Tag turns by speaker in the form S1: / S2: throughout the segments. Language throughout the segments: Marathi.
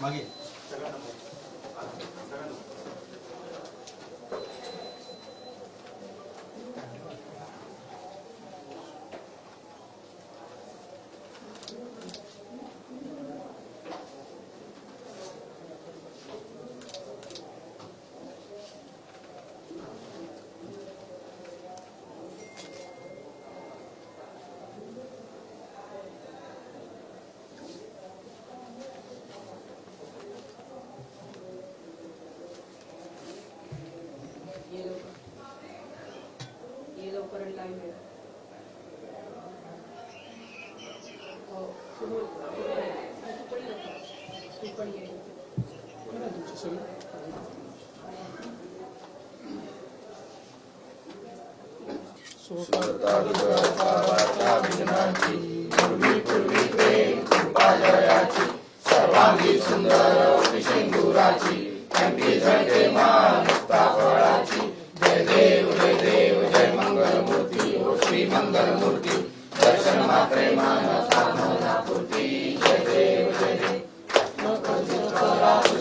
S1: मागे सर्वांगी सुंदर विशेंदुराची कंठी झळके मानता फळाची जय देव जय मंगल मूर्ती ओ श्री मंगल मूर्ती दर्शन मात्रे मान कामना पूर्ती जय देव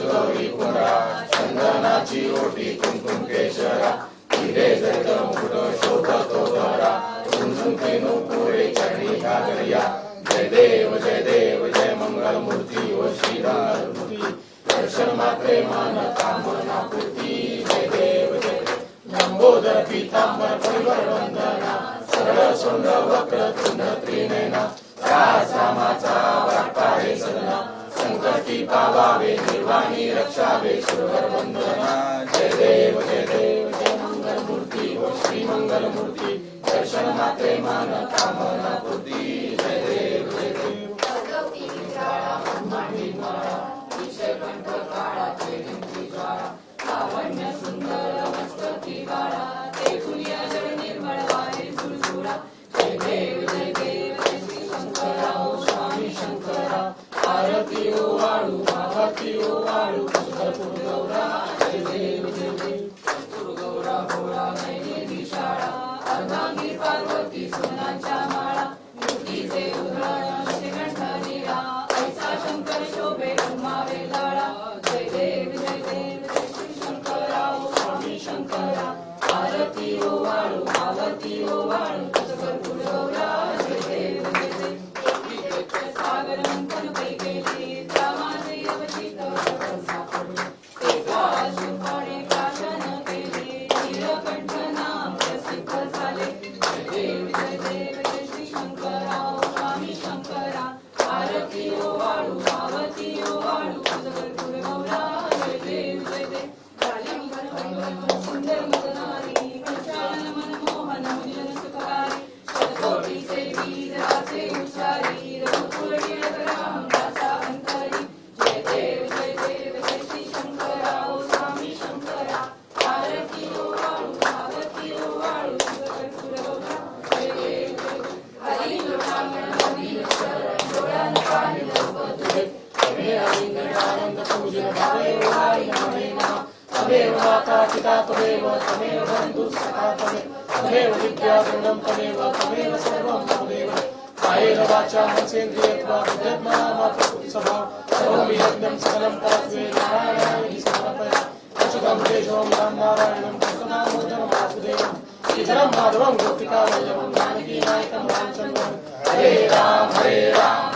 S1: गौरी कुंडा चंदनाची ओटी कुंकुम केशरा हिरे जड मुकुट शोभतो धरा झुंझुंके पुरे चढी घागरिया जय देव जय मंगल मूर्ती ओ श्री मंगल मूर्ती दर्शन मात्रे मान कामना पूर्ती जय देव लंबोदर पीतांबर परिवर वंदना सरळ सोंड वक्र तुंड त्रिनयना रामाचा वाटपा हे सदना संकटी पावावे निर्वाणी रक्षावे सुरवर वंदना जय देव जय मंगल मूर्ती ओ श्री मंगल मूर्ती दर्शन मात्रे मान कामना पूर्ती जय देव लावण्य सुंदर मस्तकी बाळा ते फुलिया जळ निर्मळ वारे सुरसुरा जय देव श्री शंकरा ओ स्वामी शंकरा आरती ओ वाळू आरती ओ वाळू सुरपुर गौरा जय देव गौरा भोळा नैवेदी शाळा अर्धांगी पार्वती सोनाच्या माळा युक्तीचे उधळण श्रीकंठ नीरा ऐसा शंकर शोभे उमावे लाळा जय देव श्री शंकरा ओ स्वामी शंकरा आरती ओ वाळू आरती ओ वाळू सुरपुर गौरा जय देव सागर मंथन पै गेले रामाचे अवचित सापडले एका शुभाने प्राशन केले नीलकंठ नाम प्रसिद्ध झाले जय देव श्री शंकरा ओ स्वामी शंकरा आरती ओ वाळू आरती ओ वाळू सुरपुर गौरा जय देव सुंदर मदनारी विशाल मनमोहन मुनिजन सुखकारी शतकोटी सेवी जरासे उच्चारी रघुकुळी रघुराम दासा अंतरी जय देव श्री शंकरा ओ स्वामी शंकरा आरती ओ वाळू आरती ओ वाळू सुरपुर गौरा जय देव हरी लोटांगण हरी शरण डोळ्यान पाणी तुझे तमे आनंद पूजन भावे वारी नमे नमः तमेव माता पिता तमेव बंधु सखा तमेव विद्या गुणं तमेव सर्वं तमेव कायेन वाचा मनसेन्द्रियत्वा बुद्ध्यात्मनामात्मसुत्सभा सर्वं यज्ञं सकलं परस्मै नारायणाय समर्पयामि अच्युतं केशवं नारायणं कृष्णदामोदरं वासुदेवं श्रीधरं माधवं गोपिकावल्लभं जानकीनायकं रामचन्द्रं हरे राम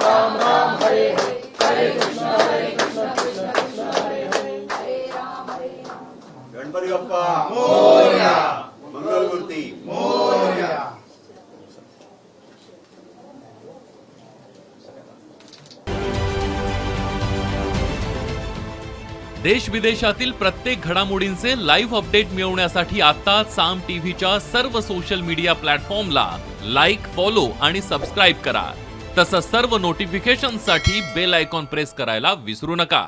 S1: राम राम हरे हरे हरे कृष्ण कृष्ण कृष्ण हरे हरे
S2: गणपती बाप्पा मोरया मंगलमूर्ती मोरया
S3: देश विदेशातील प्रत्येक घडामोडींचे लाईव्ह अपडेट मिळवण्यासाठी आता साम टीव्हीच्या सर्व सोशल मीडिया प्लॅटफॉर्मला लाईक, फॉलो आणि सबस्क्राईब करा. तसंच सर्व नोटिफिकेशनसाठी बेल आयकॉन प्रेस करायला विसरू नका.